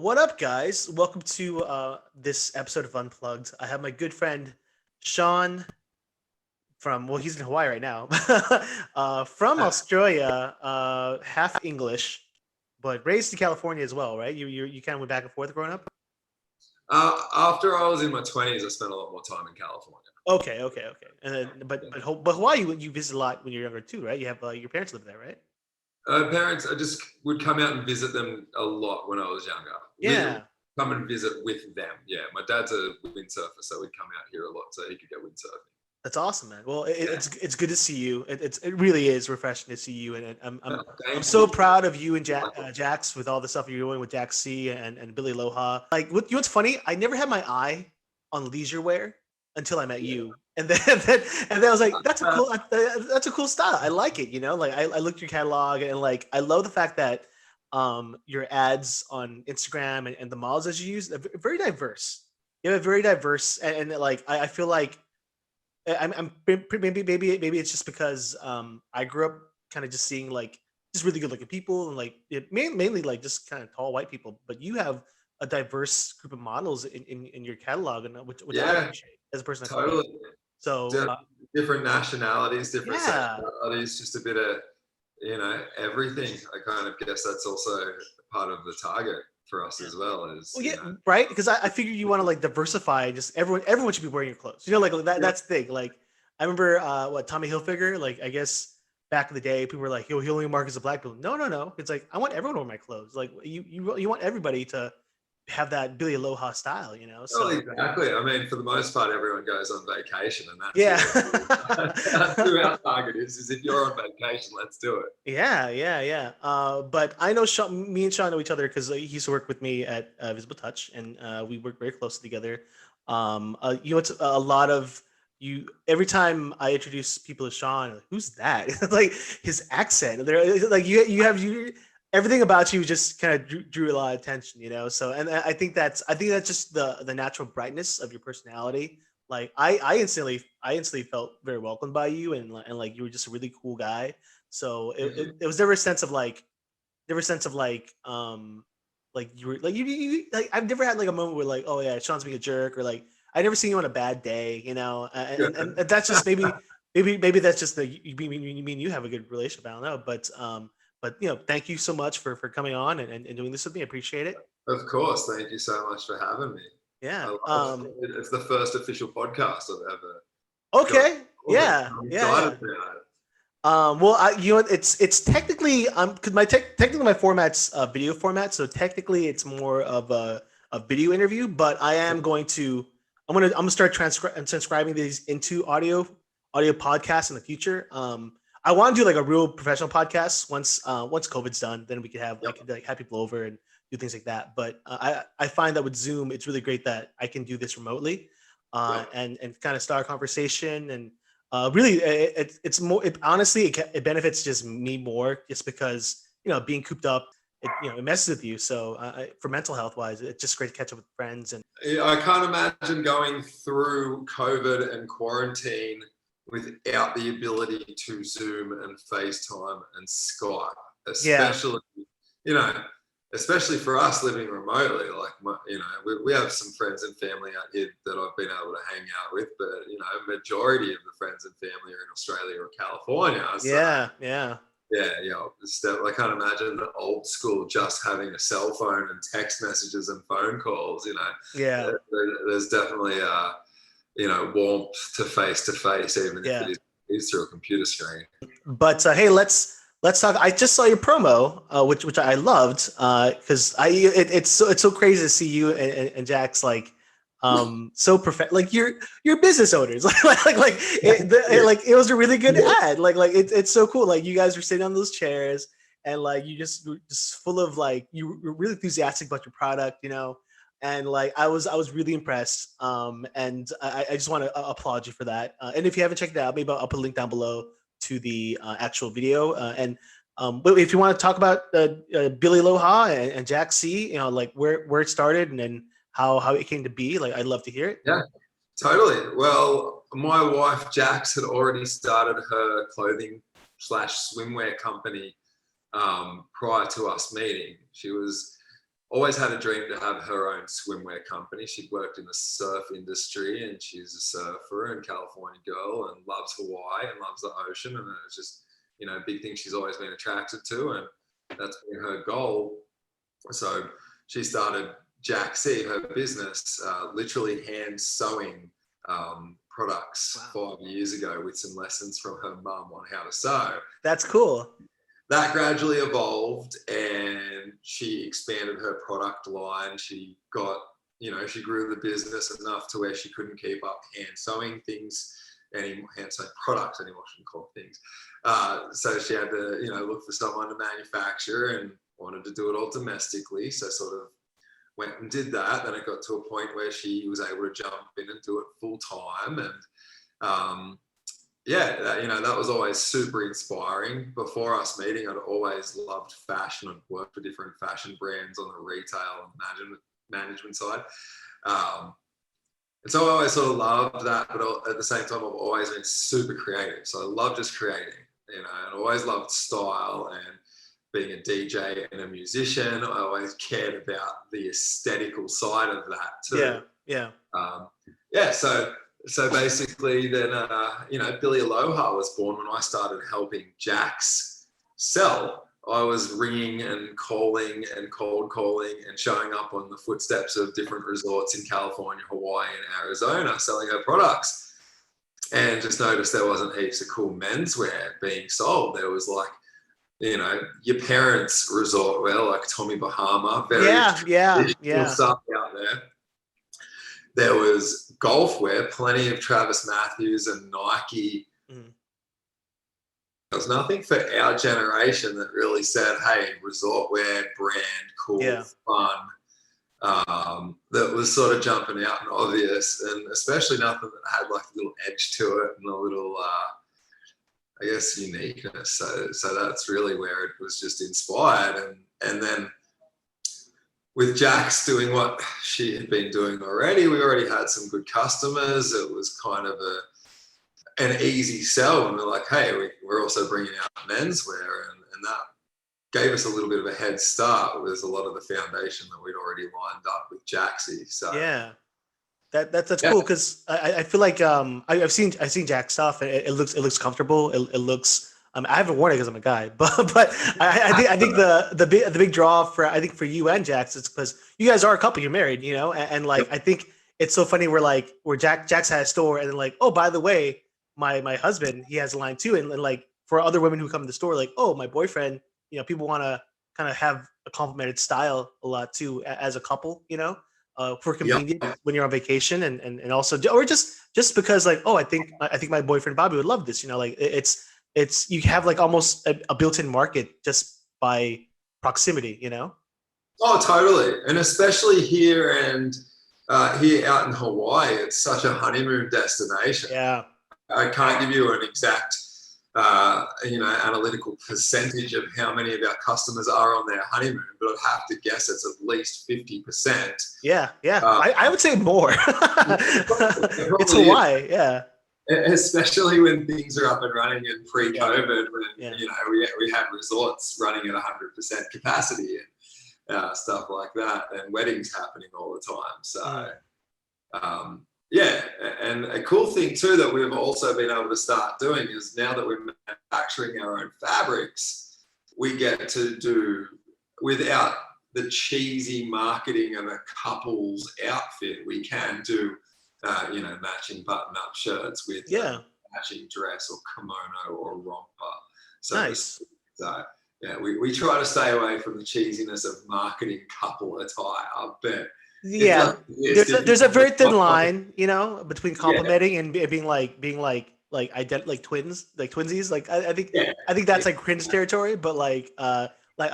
What up, guys? Welcome to this episode of Unplugged. I have my good friend Sean from, well, he's in Hawaii right now, from Australia, half English, but raised in California as well, right? You kind of went back and forth growing up. After I was in my 20s, I spent a lot more time in California. Okay. And then, Yeah. but Hawaii, you visit a lot when you're younger too, right? You have your parents live there, right? Parents, I just would come out and visit them a lot when I was younger. Yeah. Come and visit with them. Yeah, my dad's a windsurfer, so we'd come out here a lot so he could go windsurfing. That's awesome, man. Well, Yeah. it's good to see you. It really is refreshing to see you, and I'm Thank so you. proud of you and Jax with all the stuff you're doing with Jaxsea and Billy Aloha. Like, you know what's funny? I never had my eye on Leisureware until I met Yeah. you, and then I was like, that's a cool style. I like it. Like I looked at your catalog, and like I love the fact that your ads on Instagram and the models that you use are very diverse. You have a very diverse, and like I feel like maybe it's just because I grew up kind of just seeing like just really good looking people and like mainly like just kind of tall white people, but you have a diverse group of models in your catalog, and which I Yeah, appreciate as a person that's white. totally. So Di- Different nationalities, different yeah. sexualities, just a bit of, everything. I kind of guess that's also part of the target for us as well. Is Well, yeah, right. Because I figure you want to like diversify. Just everyone should be wearing your clothes. Like that. Yeah, That's the thing. Like I remember what Tommy Hilfiger. Like I guess back in the day, people were like, "He only markets the black people." No. It's like I want everyone to wear my clothes. Like you want everybody to have that Billy Aloha style. well, So exactly. I mean, for the most part, everyone goes on vacation, and that's yeah. that's who our target is if you're on vacation, let's do it. Yeah. But I know me and Sean know each other because he used to work with me at Visible Touch, and we work very closely together. It's a lot of you. Every time I introduce people to Sean, like, who's that? Like his accent. They're like you. Everything about you just kind of drew a lot of attention. So, and I think that's just the natural brightness of your personality. Like I instantly felt very welcomed by you, and like you were just a really cool guy. So it was never a sense of like you were like you like I've never had like a moment where like, oh yeah, Sean's being a jerk, or like I never seen you on a bad day, and that's just maybe that's just you mean you have a good relationship. I don't know, but thank you so much for coming on and doing this with me. I appreciate it. Of course, thank you so much for having me. Yeah. I love it. It's the first official podcast I've ever got. Okay. Yeah. I'm Yeah. excited about it. Well, it's technically because technically my format's video format, so technically it's more of a video interview. But I'm gonna start transcribing these into audio podcasts in the future. I want to do like a real professional podcast once COVID's done. Then we could have like have people over and do things like that. But I find that with Zoom, it's really great that I can do this remotely, Yeah. and kind of start a conversation. And really, it's more. Honestly, it benefits just me more, just because being cooped up, it messes with you. So for mental health wise, it's just great to catch up with friends. And Yeah, I can't imagine going through COVID and quarantine without the ability to Zoom and FaceTime and Skype, yeah, you know, especially for us living remotely. Like, we have some friends and family out here that I've been able to hang out with, but majority of the friends and family are in Australia or California. So yeah. I can't imagine the old school just having a cell phone and text messages and phone calls. Yeah, There's definitely warmth to face, even if yeah. it is through a computer screen. But hey, let's talk. I just saw your promo, which I loved, because it's so crazy to see you and Jax like so perfect. Like you're business owners. Like it was a really good ad. Like it's so cool. Like you guys were sitting on those chairs, and like you just were just full of like you were really enthusiastic about your product. And like I was really impressed. And I just want to applaud you for that. And if you haven't checked it out, maybe I'll put a link down below to the actual video. But if you want to talk about Billy Aloha and Jaxsea, like where it started and then how it came to be, like I'd love to hear it. Yeah, totally. Well, my wife Jax had already started her clothing / swimwear company prior to us meeting. She was always had a dream to have her own swimwear company. She'd worked in the surf industry, and she's a surfer and California girl and loves Hawaii and loves the ocean. And it's just, a big thing she's always been attracted to. And that's been her goal. So she started Jaxsea, her business, literally hand sewing products 5 years ago with some lessons from her mum on how to sew. That's cool. That gradually evolved, and she expanded her product line. She got, she grew the business enough to where she couldn't keep up hand sewing things anymore, hand sewing products anymore, I shouldn't call things. So she had to, look for someone to manufacture, and wanted to do it all domestically. So sort of went and did that. Then it got to a point where she was able to jump in and do it full time. And that was always super inspiring. Before us meeting, I'd always loved fashion. I'd worked for different fashion brands on the retail and management side. And so I always sort of loved that, but at the same time, I've always been super creative. So I love just creating, and I always loved style and being a DJ and a musician. I always cared about the aesthetical side of that too. Yeah. So basically then, Billy Aloha was born when I started helping Jax sell. I was ringing and calling and cold calling and showing up on the footsteps of different resorts in California, Hawaii, and Arizona, selling her products. And just noticed there wasn't heaps of cool menswear being sold. There was like, your parents' resort wear, like Tommy Bahama, very stuff out there. There was golf wear, plenty of Travis Matthews and Nike. There was nothing for our generation that really said, hey, resort wear, brand, cool, fun. That was sort of jumping out and obvious, and especially nothing that had like a little edge to it and a little, uniqueness. So that's really where it was just inspired. And then with Jax doing what she had been doing already, we already had some good customers. It was kind of an easy sell, and we're like, hey, we're also bringing out menswear, and that gave us a little bit of a head start with a lot of the foundation that we'd already lined up with Jaxsea. So yeah, that's cool, because I feel like I've seen Jack's stuff, and it looks comfortable. It looks. I haven't worn it because I'm a guy, but I think the big draw for you and Jax is because you guys are a couple, you're married, and like I think it's so funny where Jax had a store, and then like, oh, by the way, my husband, he has a line too, and like for other women who come to the store, like, oh, my boyfriend, people want to kind of have a complemented style a lot too as a couple, for convenience when you're on vacation, and also, or just because like, oh, I think my boyfriend Bobby would love this, like it's you have like almost a built-in market just by proximity, Oh, totally. And especially here here out in Hawaii, it's such a honeymoon destination. Yeah. I can't give you an exact, analytical percentage of how many of our customers are on their honeymoon, but I'd have to guess it's at least 50%. Yeah. I would say more. It's Hawaii, yeah. Especially when things are up and running in pre-COVID, when we had resorts running at 100% capacity and stuff like that, and weddings happening all the time. So, and a cool thing too that we've also been able to start doing is now that we're manufacturing our own fabrics, we get to do without the cheesy marketing of a couple's outfit. We can do matching button-up shirts with matching dress or kimono or romper. So nice. We try to stay away from the cheesiness of marketing couple attire, but there's a very thin line, between complimenting and being like twins, like twinsies. Like I think that's like cringe territory, but like a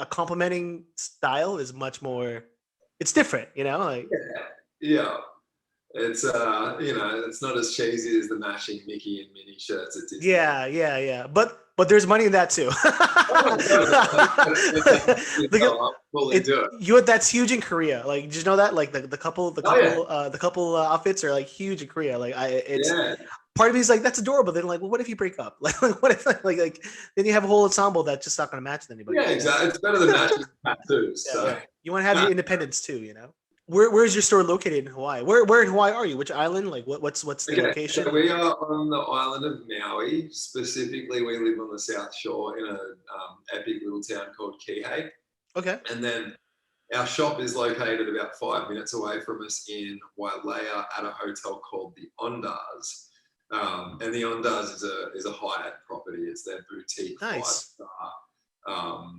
complimenting style is much more. It's different, like. Yeah. It's it's not as cheesy as the matching Mickey and Minnie shirts at Disney. Yeah. But there's money in that too. That's huge in Korea. Like, did you know that? Like the couple outfits are like huge in Korea. Like part of me is like, that's adorable. Then like, well, what if you break up? Like what if like then you have a whole ensemble that's just not going to match with anybody. Yeah, exactly. It's better than matching tattoos. So. You want to have your independence too, you know. Where's your store located in Hawaii? Where in Hawaii are you? Which island? Like what's the Okay, location? so we are on the island of Maui. Specifically, we live on the South Shore in a epic little town called Kihei. Okay. And then our shop is located about 5 minutes away from us in Wailea at a hotel called the Ondars. And the Ondars is a Hyatt property. It's their boutique Nice. 5-star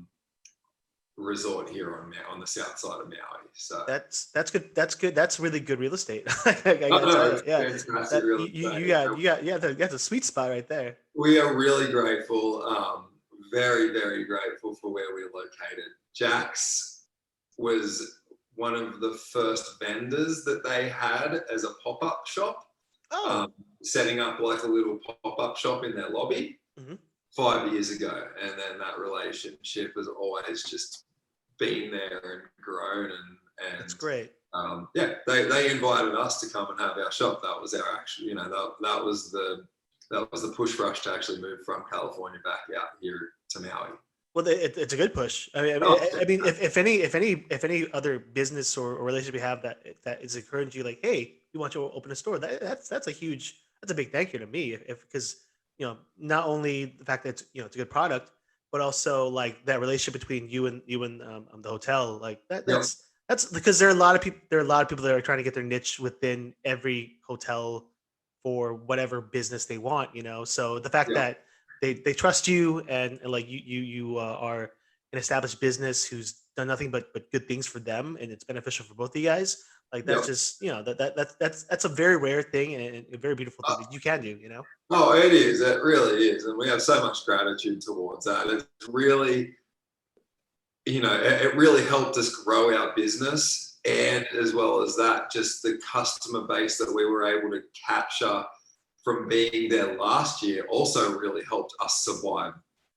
resort here on the south side of Maui. So That's good. That's good. That's really good real estate. I gotta no, tell you. it's Yeah. fantastic real estate. That's a sweet spot right there. We are really grateful, very, very grateful for where we're located. Jax was one of the first vendors that they had as a pop-up shop, setting up like a little pop-up shop in their lobby 5 years ago. And then that relationship has always just been there and grown. And That's great. They invited us to come and have our shop. That was our actual, that was the push for us to actually move from California back out here to Maui. Well, it's a good push. I mean, if any other business or relationship you have that is encouraging you, like, hey, you want to open a store, that's a big thank you to me. Because not only the fact that it's a good product, but also like that relationship between you and the hotel, like that's because there are a lot of people that are trying to get their niche within every hotel for whatever business they want. So the fact that they trust you and like you are an established business who's done nothing but good things for them, and it's beneficial for both of you guys. Like that's just that's a very rare thing and a very beautiful thing that you can do. Oh, it is. It really is, and we have so much gratitude towards that. It's really, it really helped us grow our business, and as well as that, just the customer base that we were able to capture from being there last year also really helped us survive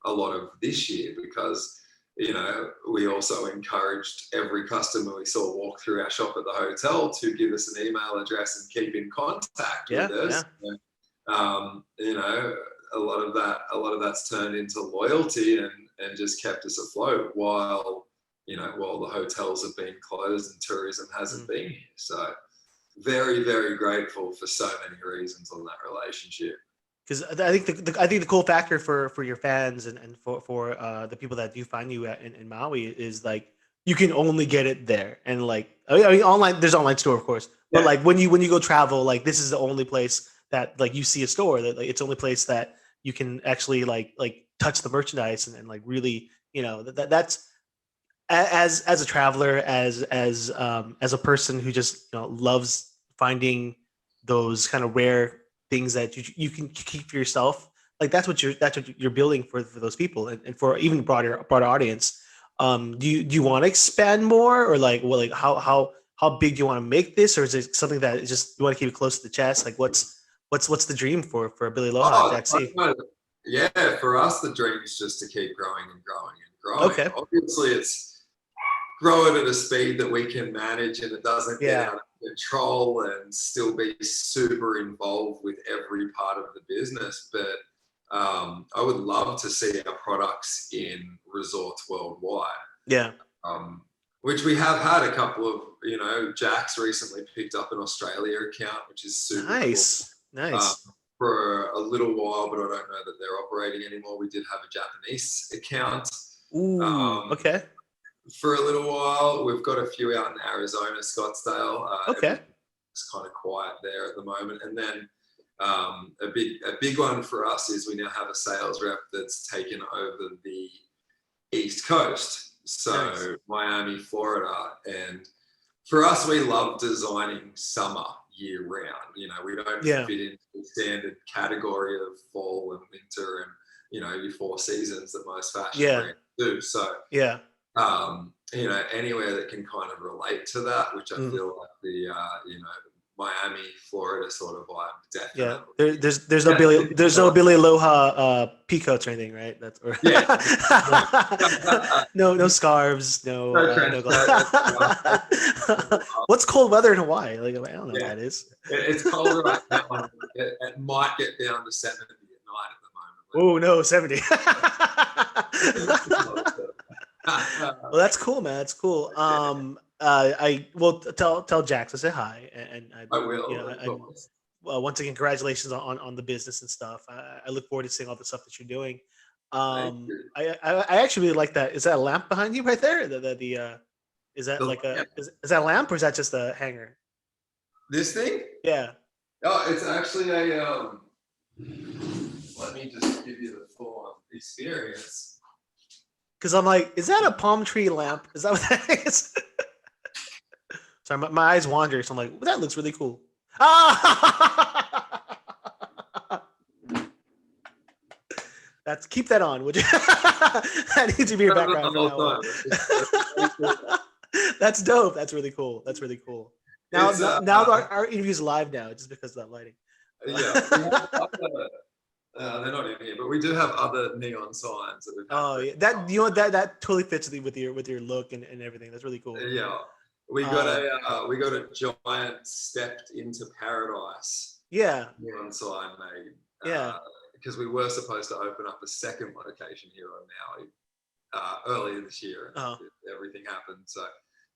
a lot of this year, because we also encouraged every customer we saw walk through our shop at the hotel to give us an email address and keep in contact with us. A lot of that's turned into loyalty and just kept us afloat while the hotels have been closed and tourism hasn't been here. So very, very grateful for so many reasons on that relationship. Because I think the cool factor for your fans and for the people that do find you in Maui is like you can only get it there, and like I mean online, there's online store of course, but like when you go travel, like this is the only place that like you see a store, that like it's the only place that you can actually like touch the merchandise and like really that's as a traveler, as a person who just loves finding those kind of rare things that you can keep for yourself. Like that's what you're building for those people, and for even broader audience. Do you want to expand more, or like how big do you want to make this, or is it something that is just you want to keep it close to the chest? Like what's the dream for Billy Aloha and Jaxsea? Yeah, for us the dream is just to keep growing and growing and growing. Okay. Obviously it's grow it at a speed that we can manage and it doesn't get out of control, and still be super involved with every part of the business. But I would love to see our products in resorts worldwide. Yeah. Which we have had a couple of, Jax recently picked up an Australia account, which is super nice. Cool. Nice. For a little while, but I don't know that they're operating anymore. We did have a Japanese account. Ooh, okay. For a little while. We've got a few out in Arizona, Scottsdale. Okay. It's kind of quiet there at the moment. And then a big one for us is we now have a sales rep that's taken over the East Coast. So nice. Miami, Florida. And for us, we love designing summer year round. We don't fit into the standard category of fall and winter and, your 4 seasons that most fashion brands do. So anywhere that can kind of relate to that, which I feel like the Miami, Florida sort of vibe definitely. Yeah, there's no Billy Aloha peacoats or anything, right? That's no scarves, no What's cold weather in Hawaii? Like I don't know what that is. It's cold right now. It might get down to 70 at night at the moment. Oh no, 70. Well, that's cool, man. That's cool. I will tell Jax I say hi, and I will, you know, of and course. once again, congratulations on the business and stuff. I look forward to seeing all the stuff that you're doing. Thank you. I actually really like that. Is that a lamp behind you right there? Is that like Yeah, is that a lamp or is that just a hanger? this thing? Yeah, Oh, it's actually a. Let me just give you the full experience. because I'm like, is that a palm tree lamp? Is that what that is? Sorry, my eyes wander, so I'm like, well, that looks really cool. Ah! That's keep that on, would you? That needs to be your background from now on. That's dope. That's really cool. That's really cool. Now, now our interview's live now, just because of that lighting. Yeah, we have other, they're not in here, but we do have other neon signs that we've had. Oh yeah, that you know that totally fits with your look and everything. That's really cool. Yeah, we got a giant stepped into paradise Yeah, neon sign made. yeah. Because we were supposed to open up a second location here on Maui earlier this year, and everything happened. So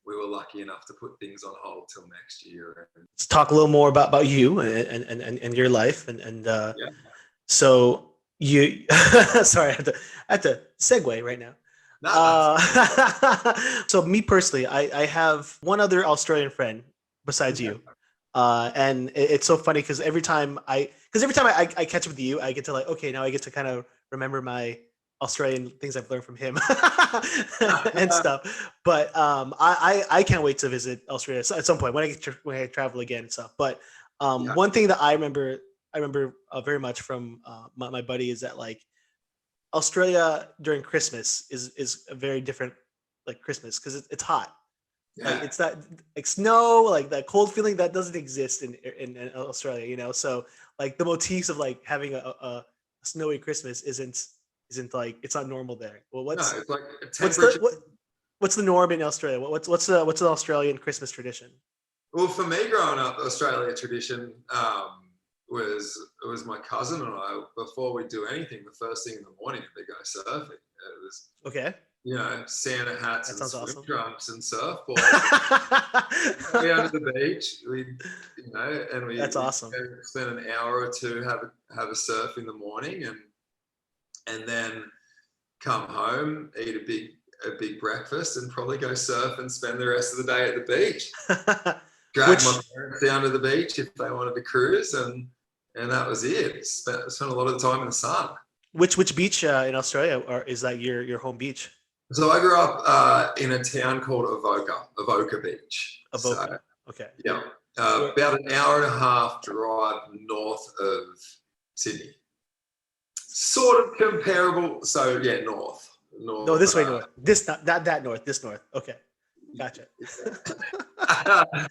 we were lucky enough to put things on hold till next year. Let's talk a little more about you and your life and Yeah. so you. Sorry, I have to segue right now. So me personally, I have one other Australian friend besides you. And it's so funny because every time I catch up with you, I get to like, okay, now I get to kind of remember my Australian things I've learned from him and stuff. But I can't wait to visit Australia at some point when I travel again and stuff. But one thing that I remember very much from my buddy is that like Australia during Christmas is a very different like Christmas because it's hot. Yeah. Like it's that like snow, like that cold feeling that doesn't exist in Australia, you know. So like the motifs of like having a snowy Christmas isn't like it's not normal there. Well, No, it's like temperature. What's the norm in Australia? What's an Australian Christmas tradition? Well, for me growing up, Australia tradition was my cousin and I. Before we do anything, the first thing in the morning they go surfing. It was okay. You know, Santa hats That and sounds swim awesome. trunks and surfboards. We out to the beach, and we That's awesome. Spend an hour or two have a surf in the morning, and then come home, eat a big breakfast, and probably go surf and spend the rest of the day at the beach. Drag my parents down to the beach if they wanted to cruise, and that was it. Spent a lot of the time in the sun. Which beach in Australia, or is that your home beach? So I grew up in a town called Avoca Beach. Avoca. So, okay. Yeah. About an hour and a half drive north of Sydney. Sort of comparable. So yeah, north. No, this way north. This that north. This north. Okay. Gotcha.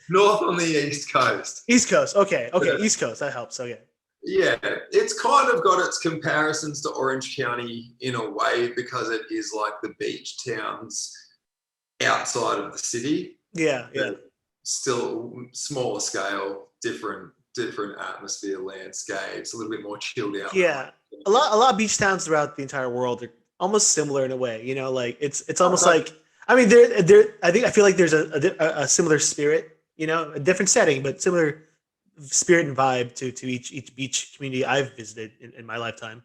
North on the East Coast. East Coast. Okay. East Coast. That helps. Okay. Yeah, it's kind of got its comparisons to Orange County in a way because it is like the beach towns outside of the city. Yeah. Still smaller scale, different atmosphere, landscapes, a little bit more chilled out. Yeah, a lot of beach towns throughout the entire world are almost similar in a way. You know, like it's almost like I mean I feel like there's a similar spirit. You know, a different setting, but similar spirit and vibe to each beach community I've visited in my lifetime.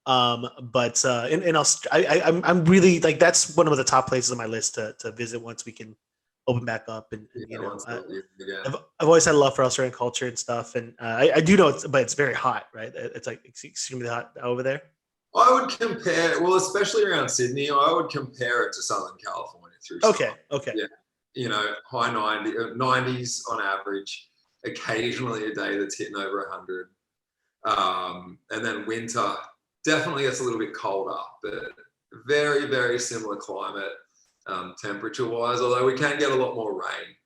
But in Australia, I'm really like that's one of the top places on my list to visit once we can open back up. And you know, I've always had a love for Australian culture and stuff, and I do know but it's very hot, right? It's like extremely hot over there. I would compare, well, especially around Sydney, I would compare it to Southern California through summer. Okay. Yeah, you know, high 90s on average. Occasionally a day that's hitting over 100, and then winter definitely gets a little bit colder, but very, very similar climate temperature wise, although we can get a lot more rain.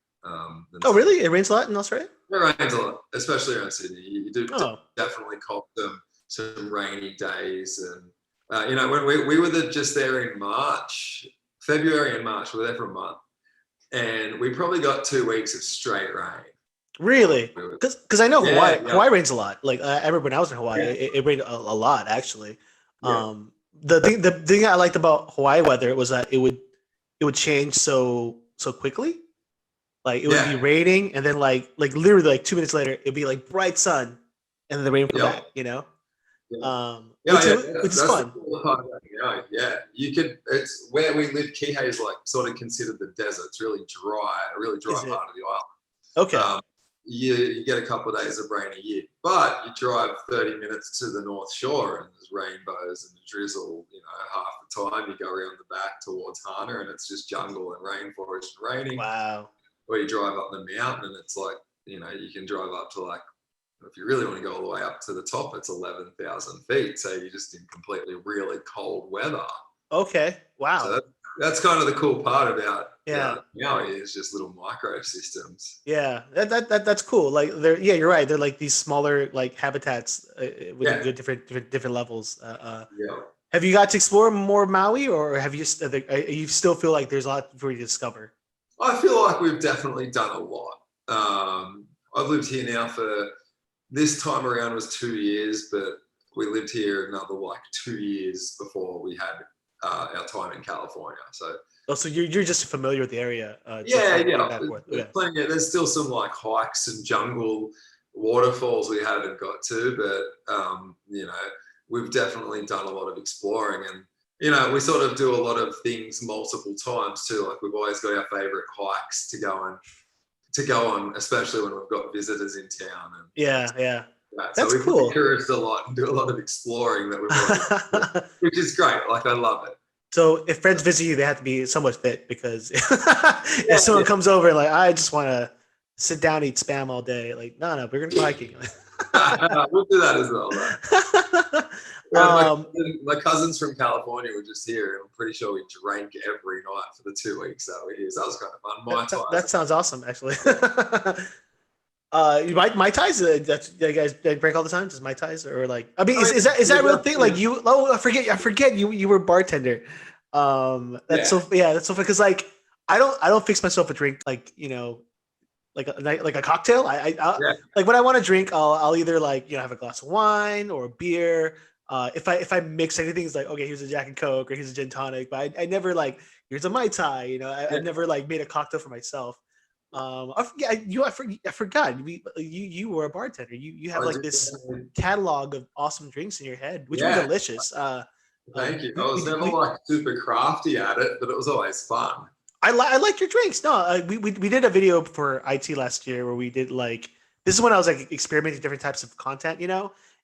Really? It rains a lot in Australia? It rains a lot, especially around Sydney. You do definitely cop some rainy days, and you know, when we were just there in February and March, we were there for a month, and we probably got 2 weeks of straight rain. Really? Because I know Hawaii rains a lot. Like I remember when I was in Hawaii, it rained a lot actually. The thing I liked about Hawaii weather was that it would it would change so quickly. Like it would be Yeah. raining, and then like literally like 2 minutes later, it'd be like bright sun, and then the rain would come Yep. back. You know, Yeah. which Yeah, which is that's the fun. cool part about Maui. Yeah, you could. It's where we live. Kihei is like sort of considered the desert. It's really dry, a really dry Is it? part of the island. Okay. You get a couple of days of rain a year, but you drive 30 minutes to the North Shore and there's rainbows and drizzle. Half the time you go around the back towards Hana and it's just jungle and rainforest and raining. Wow. Or you drive up the mountain and it's like, you can drive up to like, if you really want to go all the way up to the top, it's 11,000 feet. So you're just in completely really cold weather. Okay. Wow. So that's kind of the cool part about Yeah. Maui is just little microsystems. Yeah, that's cool. Like you're right. They're like these smaller like habitats with different levels. Yeah. Have you got to explore more Maui, or have you still feel like there's a lot for you to discover? I feel like we've definitely done a lot. I've lived here now for this time around was 2 years, but we lived here another like 2 years before we had our time in California. So you're just familiar with the area. There's still some like hikes and jungle waterfalls we haven't got to, but we've definitely done a lot of exploring, and we sort of do a lot of things multiple times too. Like we've always got our favorite hikes to go on, especially when we've got visitors in town. And yeah. So That's cool. We tourist a lot and do a lot of exploring that we've which is great. Like I love it. So if friends visit you, they have to be somewhat fit, because if someone comes over and like, I just want to sit down and eat Spam all day, like, no, we're gonna go hiking. We'll do that as well. My cousins from California were just here, and I'm pretty sure we drank every night for the 2 weeks that we were here. So that was kind of fun. That sounds awesome, actually. Mai Tais, that you guys drink all the time? Just Mai Tais, or like, I mean, is that a real thing? Like you? Oh, I forget you were a bartender. That's so fun, because like I don't fix myself a drink, like like a cocktail. Like when I want to drink, I'll either like have a glass of wine or a beer. If I mix anything, it's like, okay, here's a Jack and Coke or here's a gin tonic, but I never like, here's a Mai Tai. I never like made a cocktail for myself. I forgot you were a bartender. You have like this catalog of awesome drinks in your head, which were delicious. Thank you. I was never like super crafty at it, but it was always fun. I like your drinks. No, we did a video for IT last year where we did like, this is when I was like experimenting with different types of content,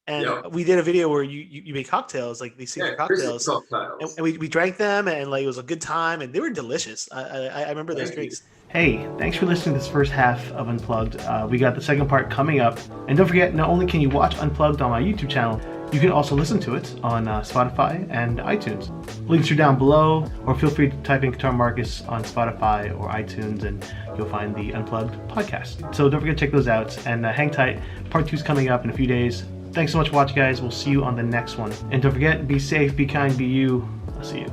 and we did a video where you made cocktails, like these secret cocktails, and we drank them, and like it was a good time, and they were delicious. I remember those drinks. Hey, thanks for listening to this first half of Unplugged. We got the second part coming up, and don't forget, not only can you watch Unplugged on my YouTube channel, you can also listen to it on Spotify and iTunes. Links are down below, or feel free to type in Katar Marcus on Spotify or iTunes, and you'll find the Unplugged podcast. So don't forget to check those out, and hang tight. Part 2 is coming up in a few days. Thanks so much for watching, guys. We'll see you on the next one. And don't forget, be safe, be kind, be you. I'll see you.